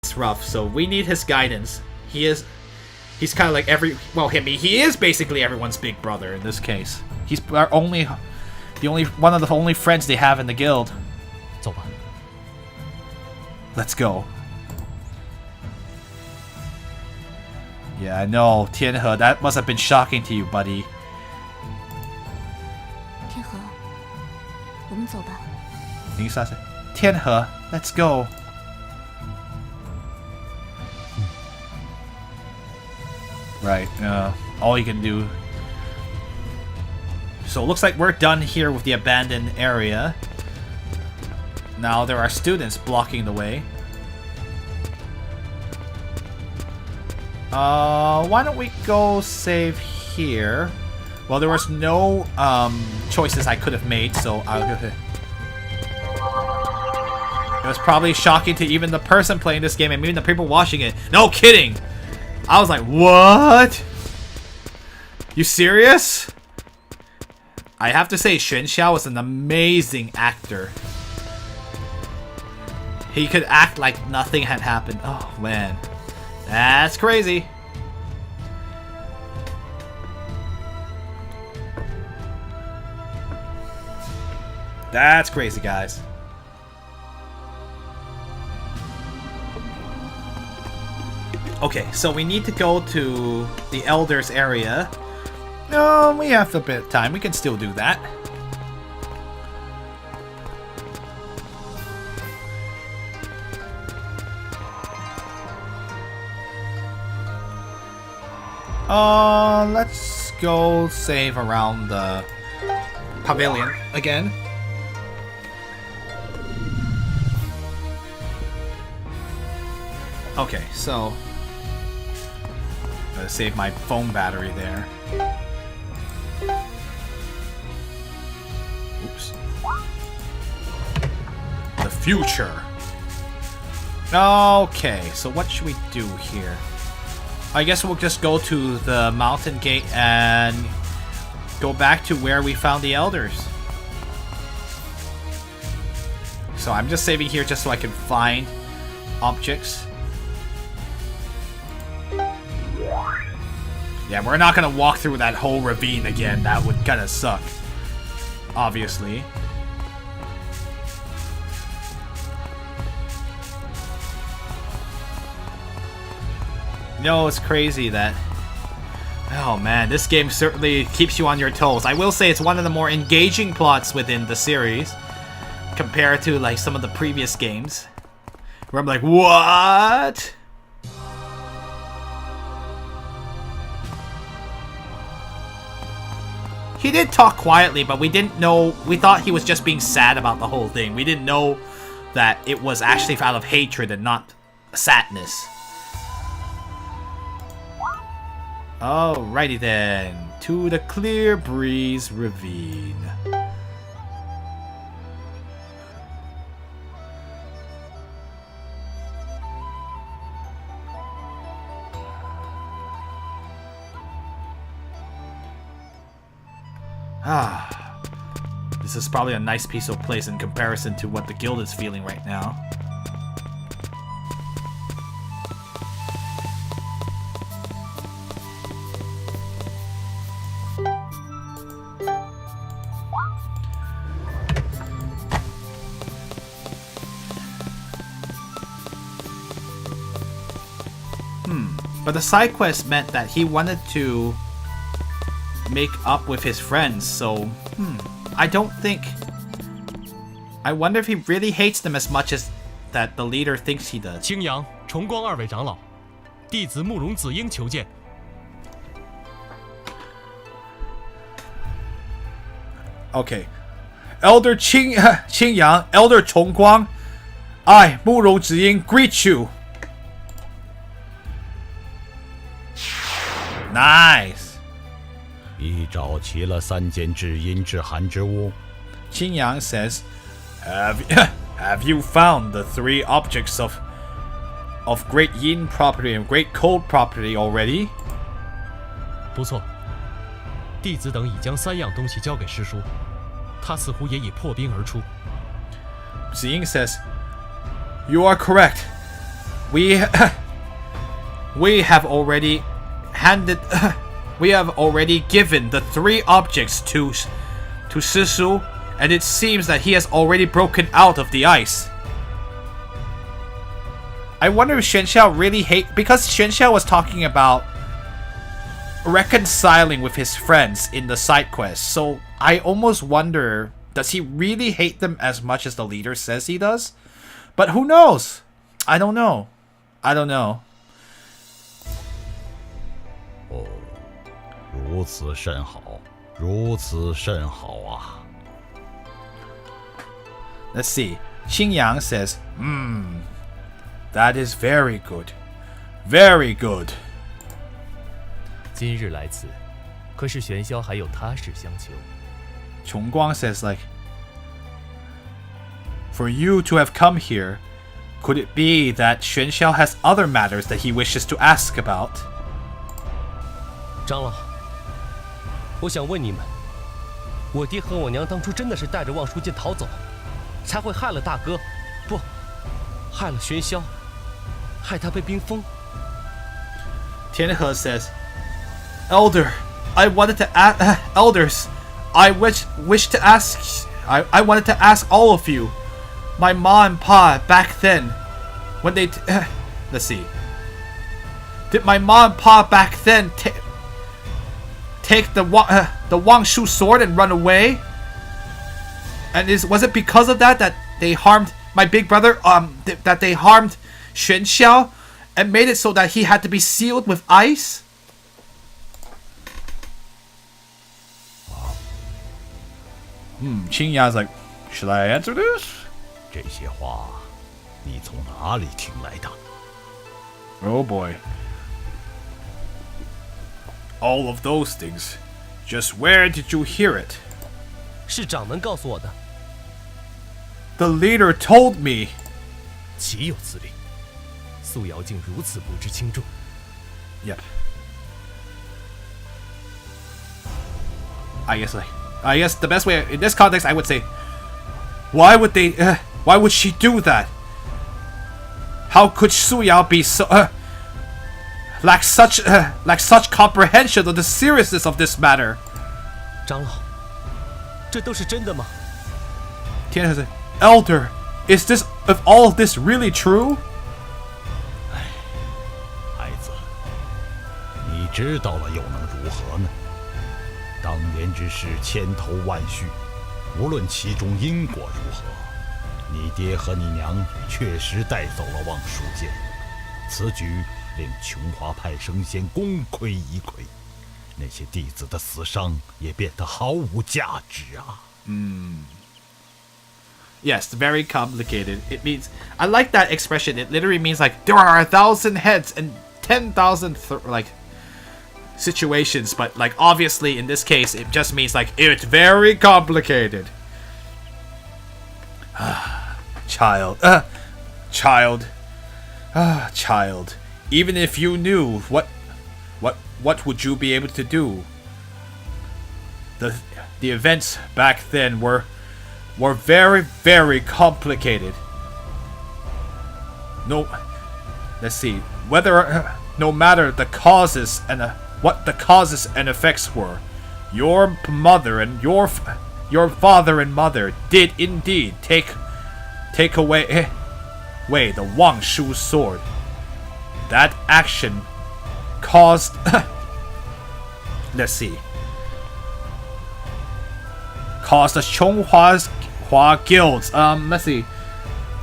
It's rough, so we need his guidance. He's kind of like he is basically everyone's big brother in this case. He's one of the only friends they have in the guild. 走吧。 Let's go. Yeah, I know, Tianhe, that must have been shocking to you, buddy. 天河，我们走吧。 Tianhe, let's go. Right, all you can do. So it looks like we're done here with the abandoned area. Now there are students blocking the way. Why don't we go save here? Well, there was no choices I could have made, so it was probably shocking to even the person playing this game and even the people watching it. No kidding! I was like, what? You serious? I have to say, Xuan Xiao is an amazing actor. He could act like nothing had happened. Oh, man. That's crazy. That's crazy, guys. Okay, so we need to go to the Elders area. No, we have a bit of time. We can still do that. Let's go save around the pavilion again. Okay, so gotta save my phone battery there. Oops. The future. Okay, so what should we do here? I guess we'll just go to the mountain gate and go back to where we found the elders. So I'm just saving here just so I can find objects. Yeah, we're not gonna walk through that whole ravine again. That would kind of suck. Obviously. No, it's crazy that... Oh man, this game certainly keeps you on your toes. I will say it's one of the more engaging plots within the series compared to like some of the previous games where I'm like, what? He did talk quietly, but we didn't know. We thought he was just being sad about the whole thing. We didn't know that it was actually out of hatred and not sadness. Alrighty then, to the Clear Breeze Ravine. This is probably a nice peaceful place in comparison to what the guild is feeling right now. But the side quest meant that he wanted to make up with his friends, so I don't think... I wonder if he really hates them as much as that the leader thinks he does. 青阳、重光二位长老，弟子慕容子英求见。 Okay. Elder Qingyang, Elder Chongguang, I, Murong Ziying, greet you. Nice. 已找齐了3间至阴至寒之屋。 Qingyang says, have you found the 3 objects of great yin property and great cold property already? 不错，弟子等已将3样东西交给师叔，他似乎也已破冰而出。 Ziying says, you are correct. we we have already handed we have already given the 3 objects to Sisu, and it seems that he has already broken out of the ice. I wonder if Xuanxiao really because Xuanxiao was talking about reconciling with his friends in the side quest. So I almost wonder, does he really hate them as much as the leader says he does? But who knows? I don't know. I don't know. 哦，如此甚好，如此甚好啊！ Let's see. Qingyang says, that is very good. Very good. 今日来此，可是玄霄还有他事相求。 Chongguang says, like, for you to have come here, could it be that Xuanxiao has other matters that he wishes to ask about? 长老，我想问你们，我爹和我娘当初真的是带着望舒剑逃走，才会害了大哥，不，害了玄霄，害他被冰封。 Tianhe says, Elder, I wanted to ask, elders, I wish to ask, I wanted to ask all of you, my ma and pa back then, when they, let's see, did my ma and pa back then take the Wangshu sword and run away? And was it because of that they harmed my big brother, that they harmed Xuanxiao and made it so that he had to be sealed with ice? Qingya's like, should I answer this? 这些话，你从哪里听来的？ Oh boy. All of those things. Just where did you hear it? 是掌门告诉我的。 The leader told me. 岂有此理！素瑶竟如此不知轻重。 Yep. I guess the best way in this context, I would say, why would she do that? How could Su Yao be so lack such comprehension of the seriousness of this matter? 长老，这都是真的吗？ Tian said, Elder, is all of this really true? 孩子，你知道了又能如何呢？当年之事千头万绪，无论其中因果如何，你爹和你娘确实带走了望舒剑，此举令琼华派升仙功亏一篑，那些弟子的死伤也变得毫无价值啊。Yes, very complicated. It means, I like that expression. It literally means like there are 1,000 heads and 10,000 situations, but like obviously in this case it just means like it's very complicated. Child. Even if you knew, what would you be able to do? The events back then were very, very complicated. Let's see. No matter the causes and what the causes and effects were, your mother and your father and mother did indeed take away the Wangshu sword. That action caused let's see. Caused the Chonghua guilds, let's see,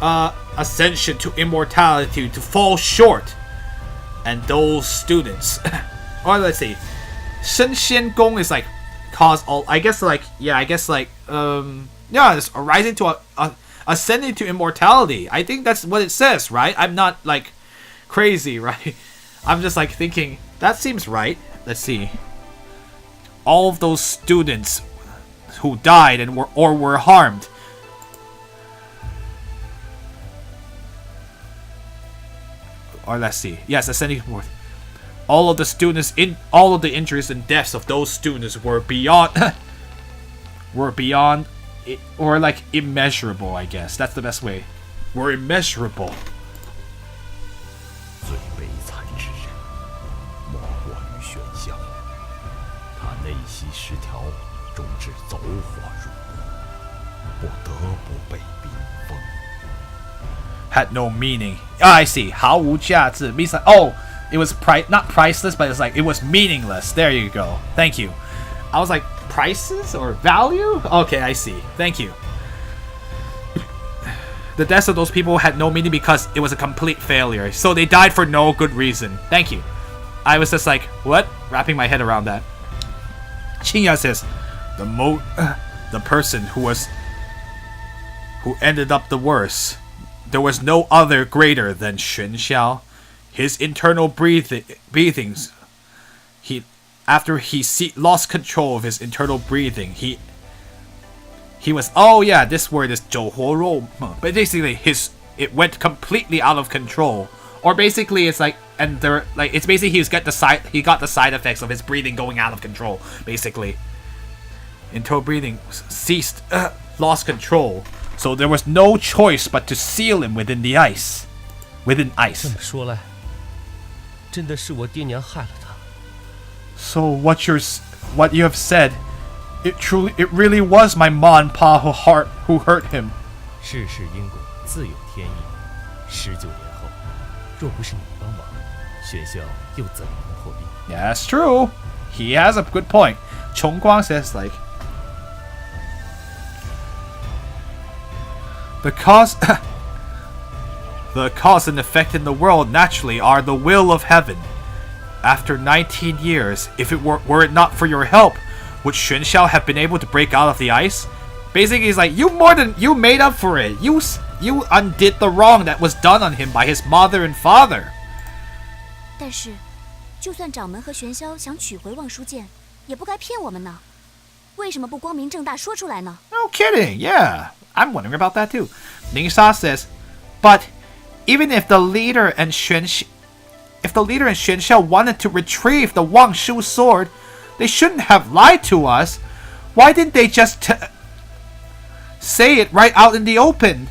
ascension to immortality to fall short, and those students, or let's see, Shen Xian Gong is like cause all. I guess it's arising to ascending to immortality. I think that's what it says, right? I'm not like crazy, right? I'm just like thinking that seems right. Let's see, all of those students who died and were harmed. Or let's see. Yes, ascending forth. All of the injuries and deaths of those students were beyond or like immeasurable, I guess. That's the best way. Were immeasurable. 系失调，终至走火入魔，不得不被冰封。Had no meaning. Oh, I see. 毫无价值 means like, oh, it was not priceless, but it's like it was meaningless. There you go. Thank you. I was like, prices or value? Okay, I see. Thank you. The deaths of those people had no meaning because it was a complete failure. So they died for no good reason. Thank you. I was just like, what? Wrapping my head around that. Qing says, the person who ended up the worst. There was no other greater than Xuan Xiao. His internal breathings. After he lost control of his internal breathing, he was, oh yeah, this word is 走火入魔. But basically it went completely out of control. Or basically it's like, and there, like, it's basically he got the side effects of his breathing going out of control. Basically, internal breathing ceased, lost control. So there was no choice but to seal him within the ice. Within 这 ice. 么说来，真的是我爹娘害了他。So what you have said, it really was my ma and pa who hurt him. 世事因果自有天意。19年后，若不是你帮忙，玄霄又怎能破壁？ Yeah, that's true. He has a good point. Chong Guang says like, the cause and effect in the world naturally are the will of heaven. After 19 years, if it were it not for your help, would Xuan Xiao have been able to break out of the ice? Basically, he's like, you made up for it. You undid the wrong that was done on him by his mother and father. 但是，就算掌门和玄霄想取回望舒剑，也不该骗我们呢。为什么不光明正大说出来呢？ No kidding, yeah. I'm wondering about that too. Ning Sha says, but even if the leader and Xuan Xiao wanted to retrieve the Wang Shu sword, they shouldn't have lied to us. Why didn't they just say it right out in the open?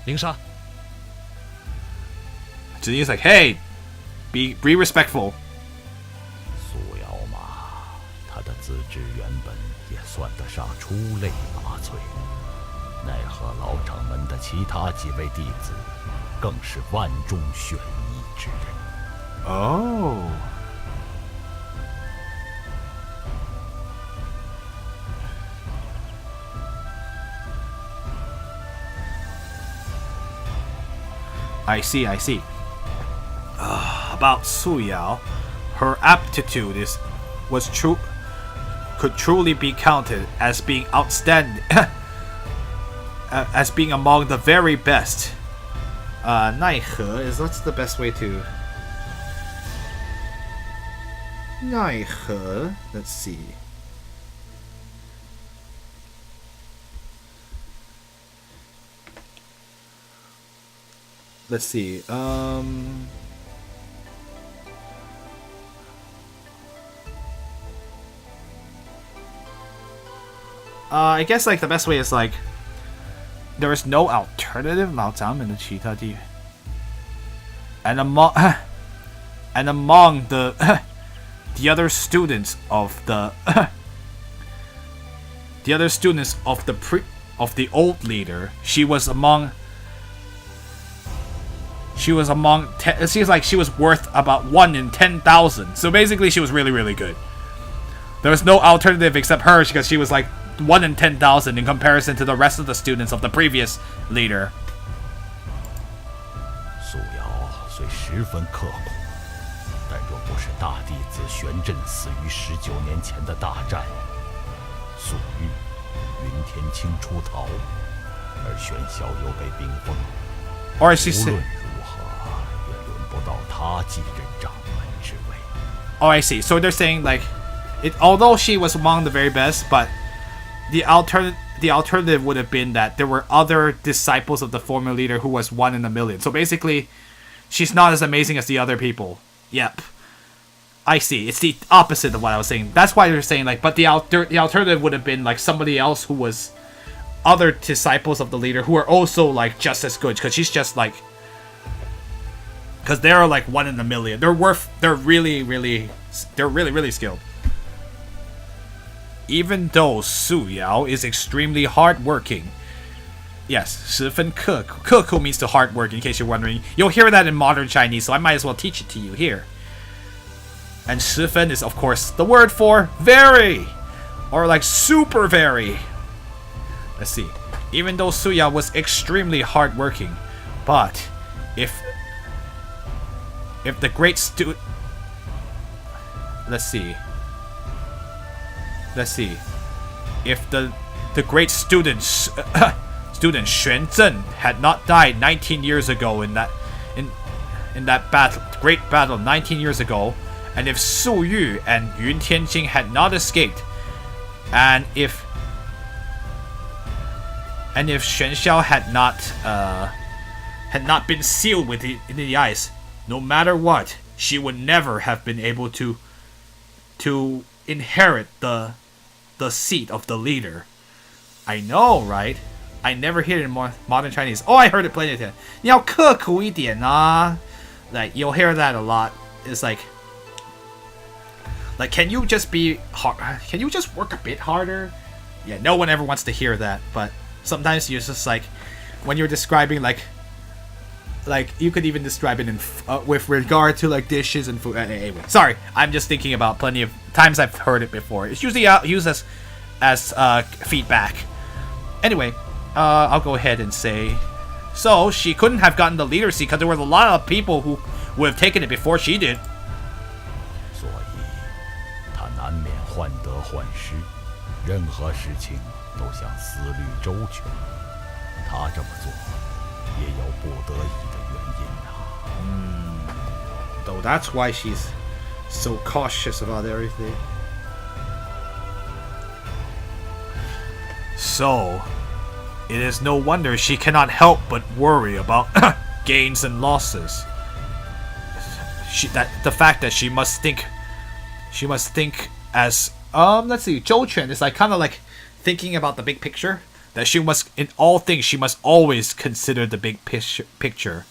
灵莎， He's like, hey, be respectful. 苏瑶嘛，他的资质原本也算得上出类拔萃，奈何老掌门的其他几位弟子，更是万中选一之人。 Oh. I see. About Su Yao, her aptitude could truly be counted as being outstanding, as being among the very best. 奈何 is what's the best way to 奈何 let's see. Let's see. I guess like the best way is like there is no alternative 老掌门的其他地 and among the the other students of the the old leader, she was among it seems like she was worth about 1 in 10,000. So basically she was really, really good. There was no alternative except her because she was like 1 in 10,000 in comparison to the rest of the students of the previous leader. 苏瑶虽十分刻苦，但若不是大弟子玄振死于19年前的大战，粟裕、云天清出逃，而玄霄又被冰封， Or she 无 said, 论如何也轮不到他继任掌门之位。 oh, I see. So they're saying like, although she was among the very best, but the alternative would have been that there were other disciples of the former leader who was 1 in a million. So basically, she's not as amazing as the other people. Yep. I see. It's the opposite of what I was saying. That's why they're saying like, but the alternative would have been like somebody else who was other disciples of the leader who are also like just as good, because she's just like Because they're like 1 in a million. They're really skilled. Even though Su Yao is extremely hardworking. Yes, 十分刻苦. 刻苦 means to hard work, in case you're wondering. You'll hear that in modern Chinese, so I might as well teach it to you here. And 十分 is, of course, the word for very. Or like super very. Let's see. Even though Su Yao was extremely hardworking, but if the great let's see. If the great student Xuan Zhen had not died 19 years ago in that great battle 19 years ago, and if Su Yu and Yun Tianjing had not escaped, and if Xuan Xiao had not been sealed in the ice, no matter what, she would never have been able to inherit the seat of the leader. I know, right? I never hear it in modern Chinese. Oh, I heard it plenty of times. 你要刻苦一点啊. Like, you'll hear that a lot. It's like, can you just be hard? Can you just work a bit harder? Yeah, no one ever wants to hear that. But sometimes you're just like, when you're describing like you could even describe it in with regard to like dishes and food. Anyway, sorry, I'm just thinking about plenty of times I've heard it before. It's usually used as feedback. Anyway, I'll go ahead and say, so she couldn't have gotten the leader seat because there were a lot of people who would have taken it before she did. 所以，他难免患得患失，任何事情都想思虑周全。他这么做，也有不得已的原因呐。So that's why she's so cautious about everything. So, it is no wonder she cannot help but worry about gains and losses. The fact that she must think as let's see, 周全 is like kind of like thinking about the big picture. That she must, in all things, she must always consider the big picture.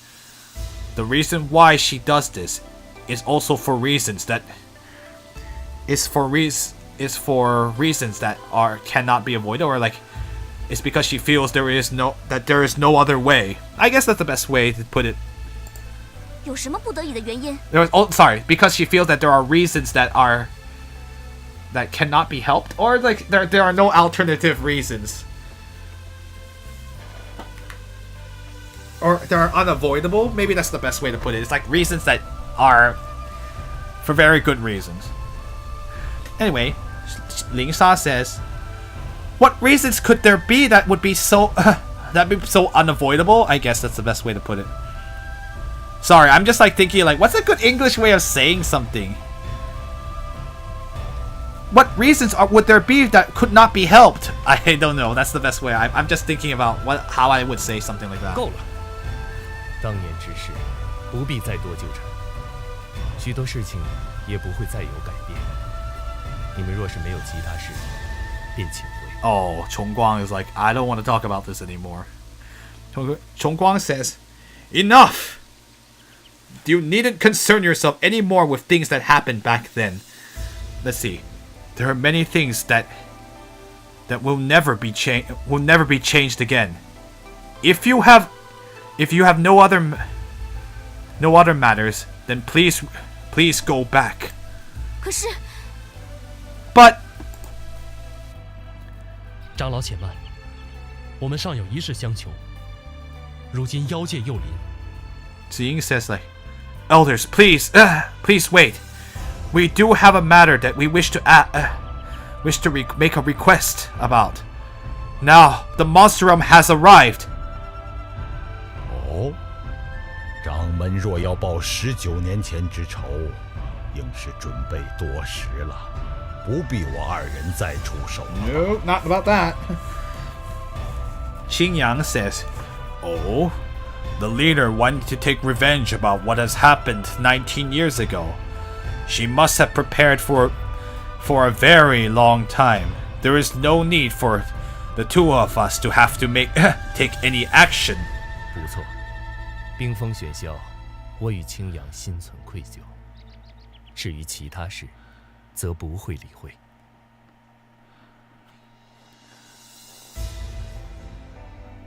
The reason why she does this is also for reasons that cannot be avoided, or like it's because she feels there is no other way. I guess that's the best way to put it. 有什么不得已的原因？ Sorry, because she feels that there are reasons that cannot be helped, or like there are no alternative reasons. Or they're unavoidable. Maybe that's the best way to put it. It's like reasons that are for very good reasons. Anyway, Ling Sha says, "What reasons could there be that would be so unavoidable?" I guess that's the best way to put it. Sorry, I'm just like thinking like, what's a good English way of saying something? What reasons would there be that could not be helped? I don't know. That's the best way. I'm just thinking about how I would say something like that. 够了，当年之事不必再多纠缠，许多事情也不会再有改变。你们若是没有其他事，便请回。Oh, Chongguang is like, I don't want to talk about this anymore. Chongguang says, enough! You needn't concern yourself anymore with things that happened back then. Let's see. There are many things that will never be changed again. If you have no other matters, then please go back. 可是 But 长老且慢，我们尚有一事相求。如今妖界又临。Jian says like, elders, please wait. We do have a matter that we wish to make a request about. Now the monstrum has arrived. 哦，掌门若要报19年前之仇，应是准备多时了，不必我二人再出手。No, not about that. Qing says, "Oh, the leader wanted to take revenge about what has happened 19 years ago. She must have prepared for a very long time. There is no need for the two of us to have to take any action." 不错，冰封玄霄我与青阳心存愧疚。至于其他事，则不会理会。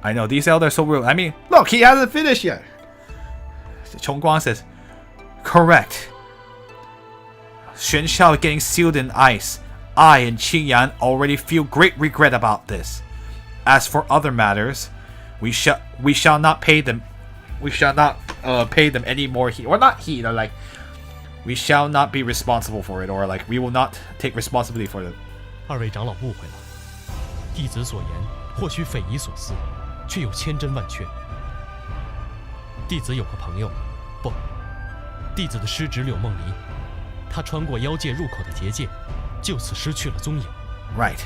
I know these elders so rude. I mean, look, he hasn't finished yet. Chong Guang says, correct. Xuan Xiao getting sealed in ice. I and Qing Yan already feel great regret about this. As for other matters, we shall not pay them. We shall not pay them any more heed, or not heed, or like we shall not be responsible for it, or like we will not take responsibility for it. 二位长老误会了，弟子所言或许匪夷所思，却有千真万确。弟子有个朋友，不，弟子的师侄柳梦离，他穿过妖界入口的结界，就此失去了踪影。Right.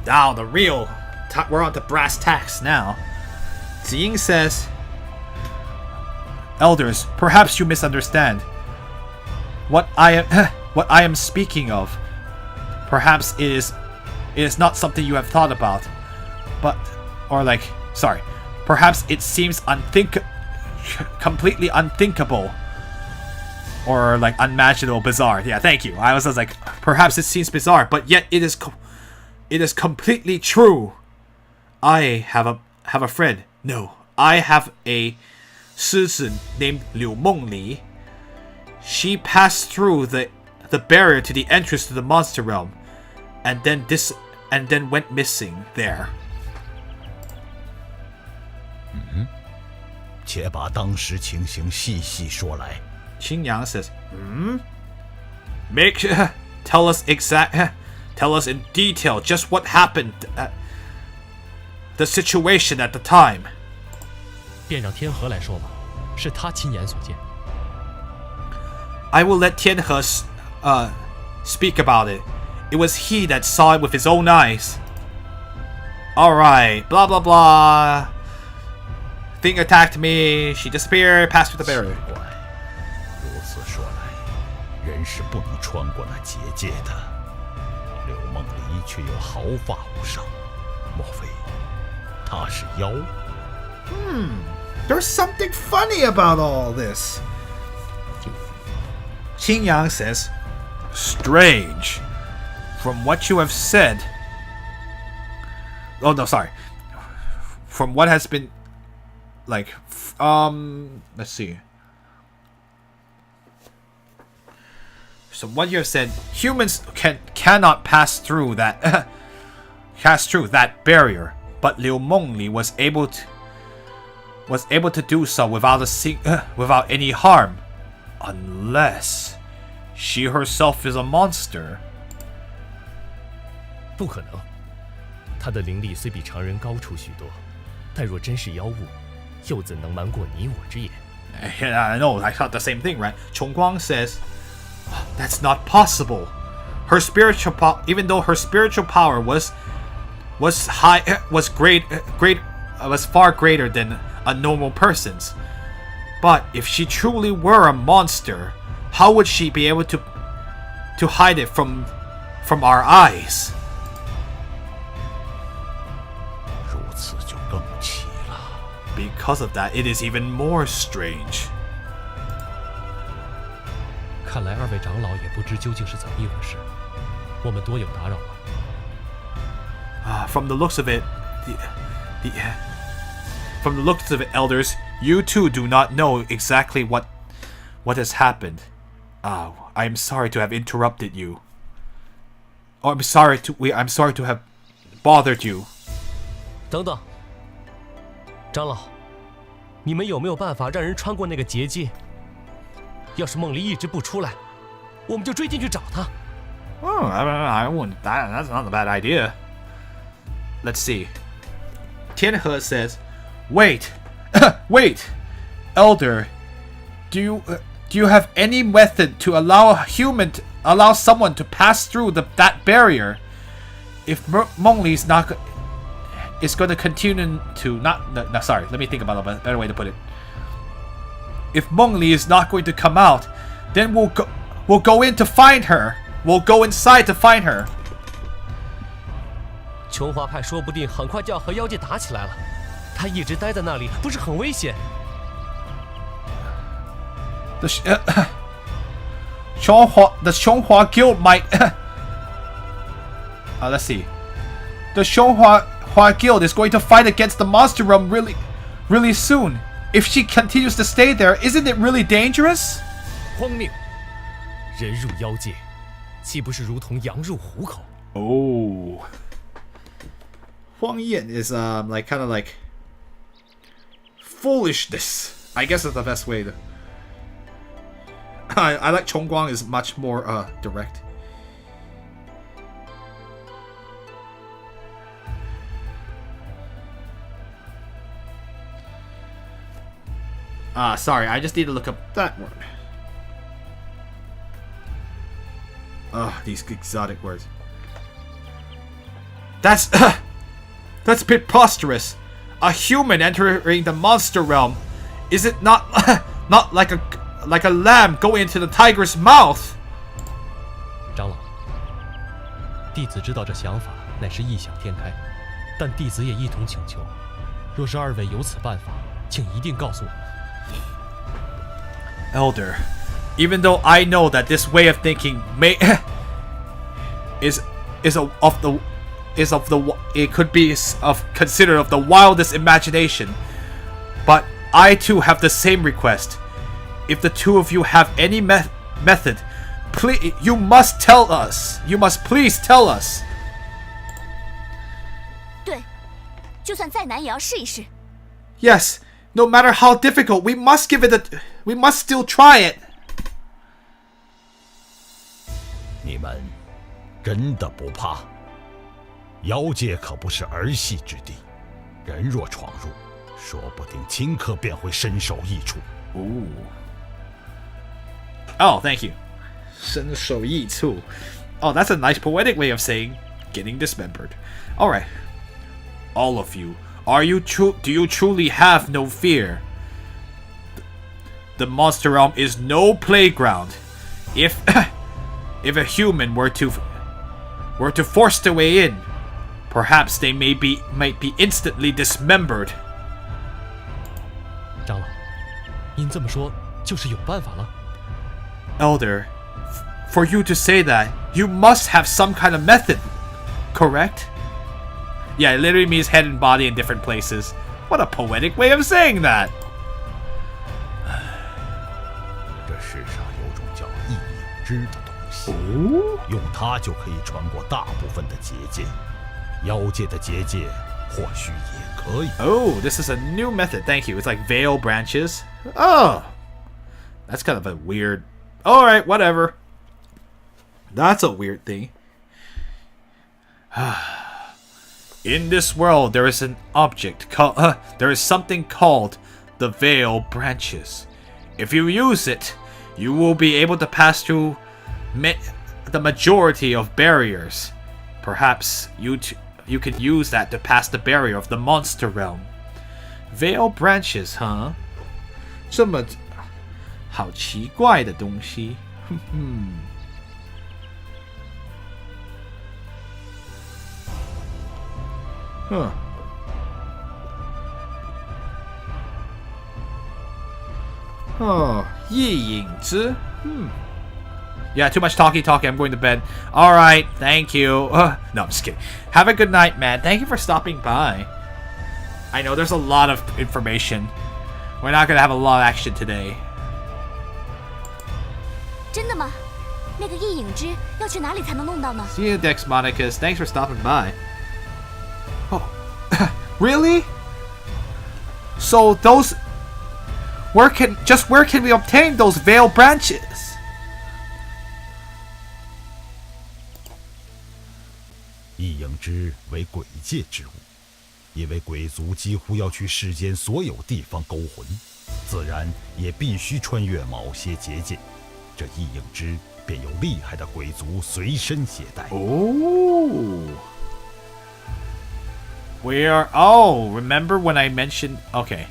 Now the real. We're on to brass tacks now. Jian says, Elders, perhaps you misunderstand. What I am speaking of. Perhaps it is not something you have thought about. Perhaps it seems completely unthinkable. Or like unimaginable, bizarre. Yeah, thank you. I was like, perhaps it seems bizarre, but yet it is completely true. I have a friend. No, I have a 师子 named Liu Mengli. She passed through the barrier to the entrance to the monster realm, and then went missing there. 且把当时情形细细说来。Qing Yang says, Tell us in detail just what happened. The situation at the time. 便让天河来说吧，是他亲眼所见。I will let Tianhe speak about it. It was he that saw it with his own eyes. Alright, blah blah blah. Thing attacked me, she disappeared, passed through the barrier. 奇怪，如此说来，人是不能穿过那结界的。柳梦离却又毫发无伤，莫非他是妖？ There's something funny about all this. Qing Yang says, strange. From what you have said. Oh no, sorry. From what has been like let's see. So what you have said, humans cannot pass through that barrier, but Liu Mengli was able to do so without any harm, unless she herself is a monster. 不可能，他的灵力虽比常人高出许多，但若真是妖物，又怎能瞒过你我之眼？ I know, I thought the same thing, right? Chong Guang says, that's not possible. Her spiritual even though her spiritual power was far greater than a normal person's. But if she truly were a monster, how would she be able to hide it from our eyes? 如此就更奇了。 Because of that, it is even more strange. 看来二位长老也不知究竟是怎么一回事，我们多有打扰了。From the looks of it, elders, you too do not know exactly what has happened. I am sorry to have interrupted you. Oh, I'm sorry to have bothered you. 等等，长老，你们有没有办法让人穿过那个结界？要是梦离一直不出来，我们就追进去找他。Oh, I wouldn't. That's not a bad idea. Let's see. Tianhe says, "Wait, wait, Elder. Do you have any method to allow someone to pass through that barrier? If Mengli is going to continue to no, sorry. Let me think about a better way to put it. If Mengli is not going to come out, then we'll go in to find her. We'll go inside to find her." 琼华派说不定很快就要和妖界打起来了，他一直待在那里，不是很危险？ The Xianghua Guild might. Let's see. The Xianghua Guild is going to fight against the Monster Realm really soon. If she continues to stay there, isn't it really dangerous? 荒谬！人入妖界，岂不是如同羊入虎口？ Oh. Huang Yin is like kind of like foolishness. I guess that's the best way to. I like Chong Guang is much more direct. Sorry, I just need to look up that word. These exotic words. That's that's preposterous. A human entering the monster realm. Is it not not like a lamb going into the tiger's mouth? 长老，弟子知道这想法乃是异想天开，但弟子也一同请求，若是二位有此办法，请一定告诉我们。 Elder, even though I know that this way of thinking may it could be considered of the wildest imagination, but I too have the same request. If the two of you have any method, please, you must tell us. You must please tell us. 对，就算再难也要试一试。 Yes, no matter how difficult, we must still try it. 你们真的不怕？妖界可不是儿戏之地，人若闯入，说不定顷刻便会身首异处。 Ooh. Oh, thank you. 身首异处. Oh, that's a nice poetic way of saying getting dismembered. All right. All of you, do you truly have no fear? The monster realm is no playground. If a human were to force their way in, perhaps they might be instantly dismembered. 长老，您这么说就是有办法了。 Elder, for you to say that, you must have some kind of method, correct? Yeah, it literally means head and body in different places. What a poetic way of saying that. 这世上有种叫异影之的东西，用它就可以穿过大部分的结界。妖界的结界或许也可以。 Oh, this is a new method. Thank you. It's like veil branches. Oh, that's kind of a weird. All right, whatever. That's a weird thing. In this world, there is an object called. There is something called the veil branches. If you use it, you will be able to pass through the majority of barriers. Perhaps you can use that to pass the barrier of the monster realm. Veil branches, huh? 这么好奇怪的东西。Huh. Oh, 一影之. Yeah, too much talking. I'm going to bed. Alright, thank you. No, I'm just kidding. Have a good night, man. Thank you for stopping by. I know there's a lot of information. We're not gonna have a lot of action today. 真的吗？那个异影之要去哪里才能弄到呢？ See you, Dex Monicus. Thanks for stopping by. Oh, really? So those... where can we obtain those veil branches? 异影之为鬼界之物，因为鬼族几乎要去世间所有地方勾魂，自然也必须穿越某些结界。这异影之便有厉害的鬼族随身携带。Oh. Oh, remember when I mentioned... Okay.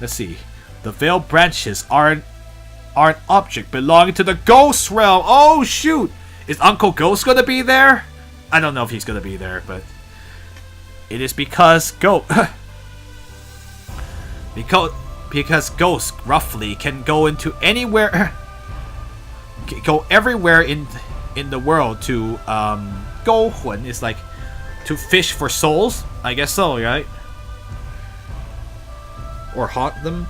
Let's see. The veil branches are an object belonging to the ghost realm. Oh, shoot. Is Uncle Ghost gonna be there? I don't know if he's gonna be there, but... It is because... because ghosts roughly can go into anywhere, go everywhere in the world to 勾魂 is like to fish for souls. I guess so, right? Or haunt them.